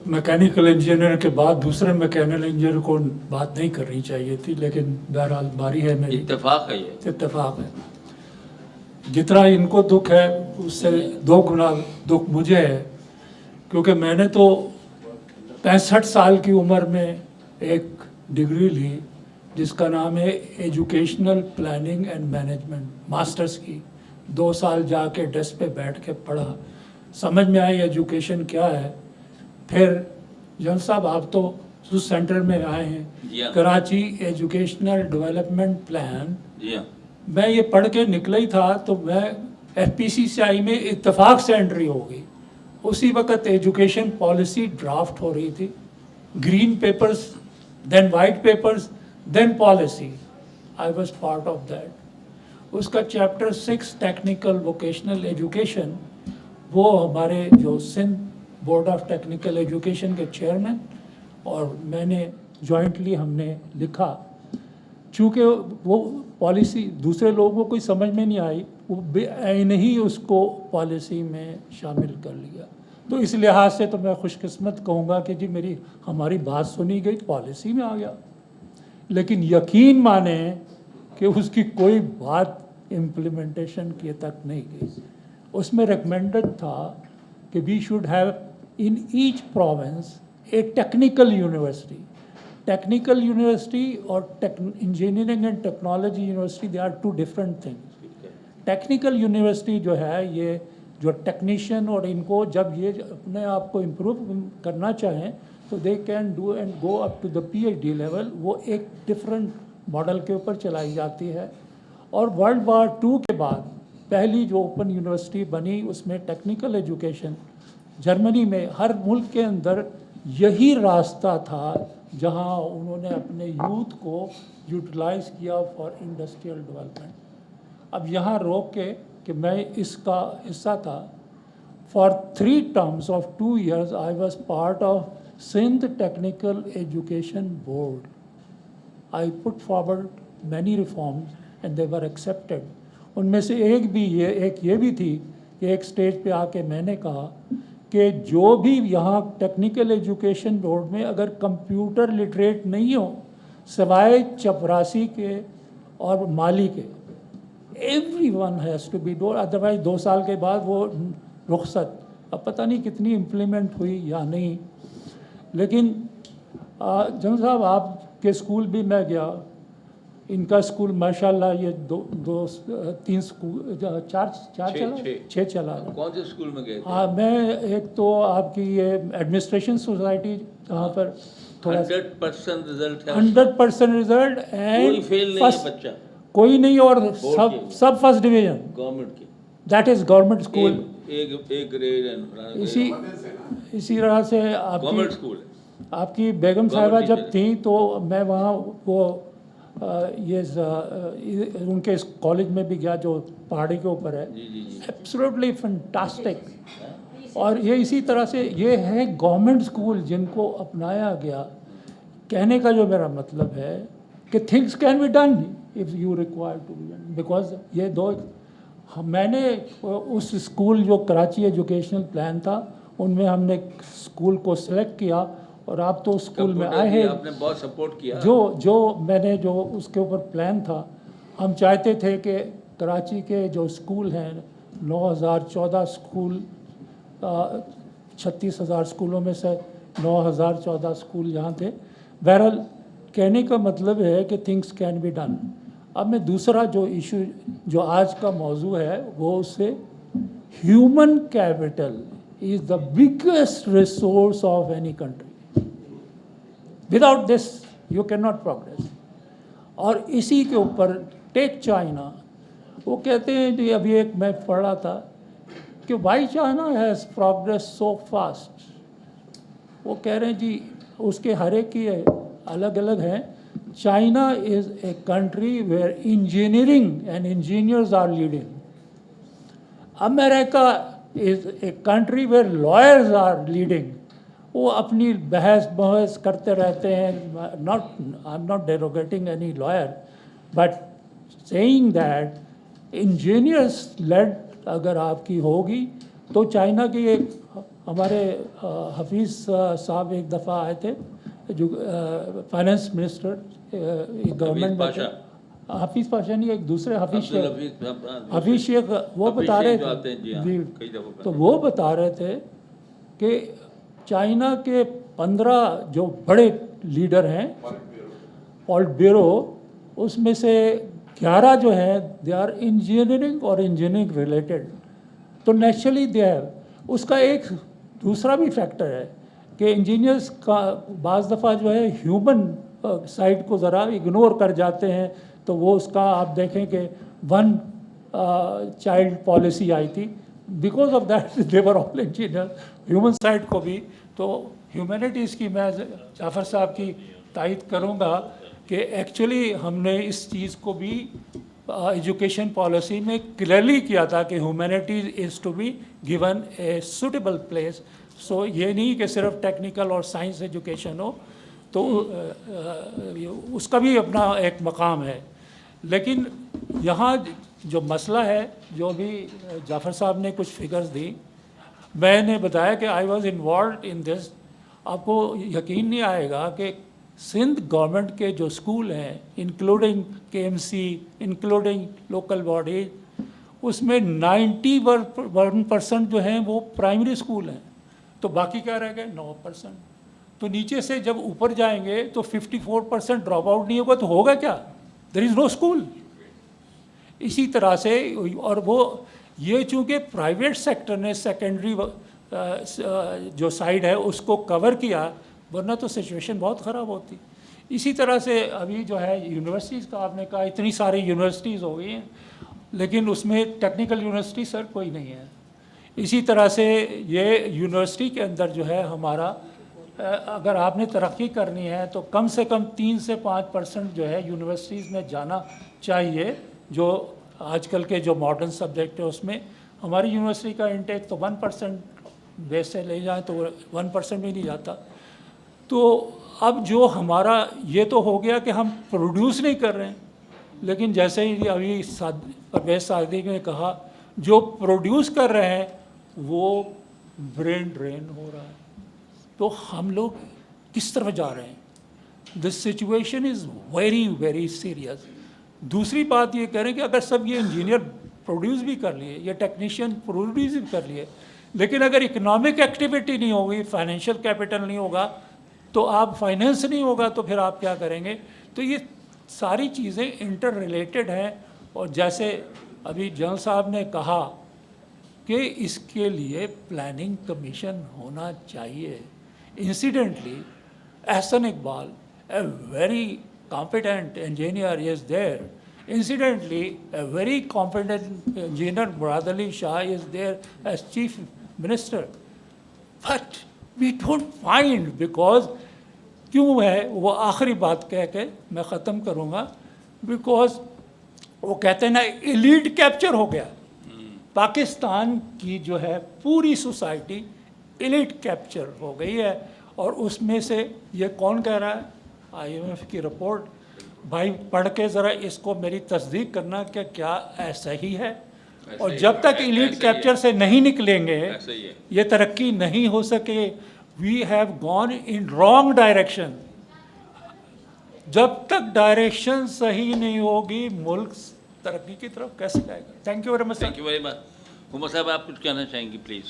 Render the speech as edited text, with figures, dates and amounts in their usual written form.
Mechanical engineer के बाद दूसरे मैकेनिकल इंजीनियर को बात नहीं करनी चाहिए थी, लेकिन बहरहाल बारी है मेरी। इत्तेफाक है ये। इत्तेफाक है। जितना इनको दुख है उससे 2 गुना दुख मुझे है, क्योंकि मैंने तो 65 साल की उम्र में एक डिग्री ली जिसका नाम है educational planning and management, masters की। 2 साल जाके डेस्क पे बैठ के पढ़ा, समझ में आई एजुकेशन क्या है। फिर जन साहब आप तो उस सेंटर में आए हैं, कराची एजुकेशनल डेवलपमेंट प्लान, मैं ये पढ़ के निकला ही था तो मैं FPCCI में इत्तेफाक से एंट्री हो गई। उसी वक्त एजुकेशन पॉलिसी ड्राफ्ट हो रही थी, green papers, then white papers, then policy. I was part of that. उसका चैप्टर 6 टेक्निकल वोकेशनल एजुकेशन, वो हमारे जो Sindh board of technical education के चेयरमैन और मैंने जॉइंटली हमने लिखा। चूँकि वो पॉलिसी दूसरे लोगों को कोई समझ में नहीं आई, वो बेआईन ही उसको पॉलिसी में शामिल कर लिया। तो इस लिहाज से तो मैं खुशकिस्मत कहूँगा कि जी हमारी बात सुनी गई, पॉलिसी में आ गया। लेकिन यकीन माने कि उसकी कोई बात इम्प्लीमेंटेशन किए तक नहीं गई। उसमें रिकमेंडेड था कि we should have in each province a technical university. Technical university और engineering and technology university, they are 2 different things. Technical university जो है, ये जो टेक्नीशियन और इनको जब ये अपने आप को इम्प्रूव करना चाहें तो they can do and go up to the PhD level, वो एक डिफरेंट मॉडल के ऊपर चलाई जाती है। और वर्ल्ड वार 2 के बाद पहली जो ओपन यूनिवर्सिटी बनी उसमें टेक्निकल एजुकेशन, जर्मनी में हर मुल्क के अंदर यही रास्ता था जहां उन्होंने अपने यूथ को यूटिलाइज किया फॉर इंडस्ट्रियल डेवलपमेंट। अब यहाँ रोक के कि मैं इसका हिस्सा था। For 3 terms of 2 years I was part of Sindh technical education board. I put forward many reforms and they were accepted. उनमें से एक ये भी थी कि एक स्टेज पे आके मैंने कहा कि जो भी यहाँ टेक्निकल एजुकेशन बोर्ड में अगर कंप्यूटर लिटरेट नहीं हो सिवाय चपरासी के और माली के, everyone has to be do, otherwise 2 साल के बाद वो रुखसत, अब पता नहीं कितनी इम्प्लीमेंट हुई या नहीं। लेकिन जन साहब आपके स्कूल भी मैं गया, इनका स्कूल माशाल्लाह ये 3 स्कूल 6 चला। कौन से स्कूल में गए? हाँ, मैं एक तो आपकी ये एडमिनिस्ट्रेशन सोसाइटी जहाँ पर 100% रिजल्ट है। 100% रिजल्ट एंड कोई फेल नहीं है बच्चा, कोई नहीं, और सब फर्स्ट डिवीजन गवर्नमेंट की, दैट इज गवर्नमेंट स्कूल। एक ग्रेड एंड इसी तरह से गवर्नमेंट स्कूल। आपकी बेगम साहिबा जब थी तो मैं वहाँ वो उनके इस कॉलेज में भी गया जो पहाड़ी के ऊपर है। Absolutely fantastic. और ये इसी तरह से ये है गवर्नमेंट स्कूल जिनको अपनाया गया। कहने का जो मेरा मतलब है कि things can be done if you require to be done, because ये 2 मैंने उस स्कूल जो कराची एजुकेशनल प्लान था उनमें हमने स्कूल को सिलेक्ट किया और आप तो स्कूल में आए हैं, आपने बहुत सपोर्ट किया। जो मैंने जो उसके ऊपर प्लान था, हम चाहते थे कि कराची के जो स्कूल हैं 9014 स्कूल, 36,000 स्कूलों में से 9014 स्कूल यहाँ थे। बहरहाल कहने का मतलब है कि थिंग्स कैन बी डन। अब मैं दूसरा जो इशू जो आज का मौजू है वो उससे human capital is the biggest resource of any country. Without this you can not progress. और इसी के ऊपर टेक चाइना, वो कहते हैं कि अभी एक मैं पढ़ रहा था कि why China has progress so fast. वो कह रहे हैं जी उसके हर एक की अलग अलग हैं। China is a country where engineering and engineers are leading. America is a country where lawyers are leading. वो अपनी बहस करते रहते हैं। I'm not derogating any lawyer, but saying that engineers led अगर आपकी होगी तो चाइना की एक हमारे हफीज़ साहब एक दफ़ा आए थे, जो फाइनेंस मिनिस्टर गवर्नमेंट में थे। हफीज़ पाशा नहीं, एक दूसरे हफीज़ शेख, हफीज़ शेख, वो बता रहे थे जी, तो वो बता रहे थे कि चाइना के 15 जो बड़े लीडर हैं पॉलिट ब्यूरो, उसमें से 11 जो हैं दे आर इंजीनियरिंग और इंजीनियरिंग रिलेटेड। तो नेचुरली दे हैव, उसका एक दूसरा भी फैक्टर है कि इंजीनियर्स का बाज़ दफ़ा जो है ह्यूमन साइड को ज़रा इग्नोर कर जाते हैं। तो वो उसका आप देखें कि 1 चाइल्ड पॉलिसी आई थी, because of that they were all engineer. Human side को भी, तो ह्यूमैनिटीज़ की मैं जाफ़र साहब की तायद करूँगा कि एक्चुअली हमने इस चीज़ को भी एजुकेशन पॉलिसी में क्लियरली किया था कि humanities is to be given a suitable place. So ये नहीं कि सिर्फ टेक्निकल और साइंस एजुकेशन हो, तो उसका भी अपना एक मकाम है। लेकिन यहाँ जो मसला है, जो भी जाफ़र साहब ने कुछ फिगर्स दी, मैंने बताया कि I was involve in this. आपको यकीन नहीं आएगा कि सिंध गवर्नमेंट के जो स्कूल हैं, including KMC, including local body, उसमें 91% जो हैं वो प्राइमरी स्कूल हैं। तो बाकी क्या रह गए? 9%। तो नीचे से जब ऊपर जाएंगे तो 54% ड्रॉप आउट नहीं होगा, तो होगा क्या? There is no school. इसी तरह से, और वो ये चूँकि प्राइवेट सेक्टर ने सेकेंडरी जो साइड है उसको कवर किया, वरना तो सिचुएशन बहुत ख़राब होती। इसी तरह से अभी जो है यूनिवर्सिटीज़ का आपने कहा, इतनी सारी यूनिवर्सिटीज़ हो गई हैं, लेकिन उसमें टेक्निकल यूनिवर्सिटी सर कोई नहीं है। इसी तरह से ये यूनिवर्सिटी के अंदर जो है हमारा, अगर आपने तरक्की करनी है तो कम से कम 3 से 5% जो है यूनिवर्सिटीज़ में जाना चाहिए। जो आजकल के जो मॉडर्न सब्जेक्ट है उसमें हमारी यूनिवर्सिटी का इंटेक तो 1% बेस से ले जाएँ तो 1% भी नहीं जाता। तो अब जो हमारा ये तो हो गया कि हम प्रोड्यूस नहीं कर रहे हैं, लेकिन जैसे ही अभी परवेज़ सादिक ने कहा, जो प्रोड्यूस कर रहे हैं वो ब्रेन ड्रेन हो रहा है। तो हम लोग किस तरफ जा रहे हैं? This situation is very very serious. दूसरी बात ये कह रहे हैं कि अगर सब ये इंजीनियर प्रोड्यूस भी कर लिए, ये टेक्नीशियन प्रोड्यूस भी कर लिए, लेकिन अगर इकोनॉमिक एक्टिविटी नहीं होगी, फाइनेंशियल कैपिटल नहीं होगा, तो आप फाइनेंस नहीं होगा, तो फिर आप क्या करेंगे? तो ये सारी चीज़ें इंटर रिलेटेड हैं। और जैसे अभी जनरल साहब ने कहा कि इसके लिए प्लानिंग कमीशन होना चाहिए। Incidentally Ahsan Iqbal, a very competent engineer, is there. Incidentally, a very competent engineer, Murad Ali Shah, is there as chief minister. But we don't find, because क्यों है वो आखिरी बात कह के मैं ख़त्म करूँगा, बिकॉज वो कहते हैं ना, एलीट कैप्चर हो गया। पाकिस्तान की जो है पूरी सोसाइटी एलीट कैप्चर हो गई है। और उसमें से ये कौन कह रहा है? IMF की रिपोर्ट। भाई पढ़ के ज़रा इसको मेरी तस्दीक करना कि क्या ऐसा ही है। और जब तक एलीट कैप्चर से नहीं निकलेंगे ये तरक्की नहीं हो सके। We have gone in wrong direction. जब तक डायरेक्शन सही नहीं होगी, मुल्क तरक्की की तरफ कैसे जाएगा? Thank you very much. Thank you very much. Umar साहब, आप कुछ कहना चाहेंगी प्लीज़?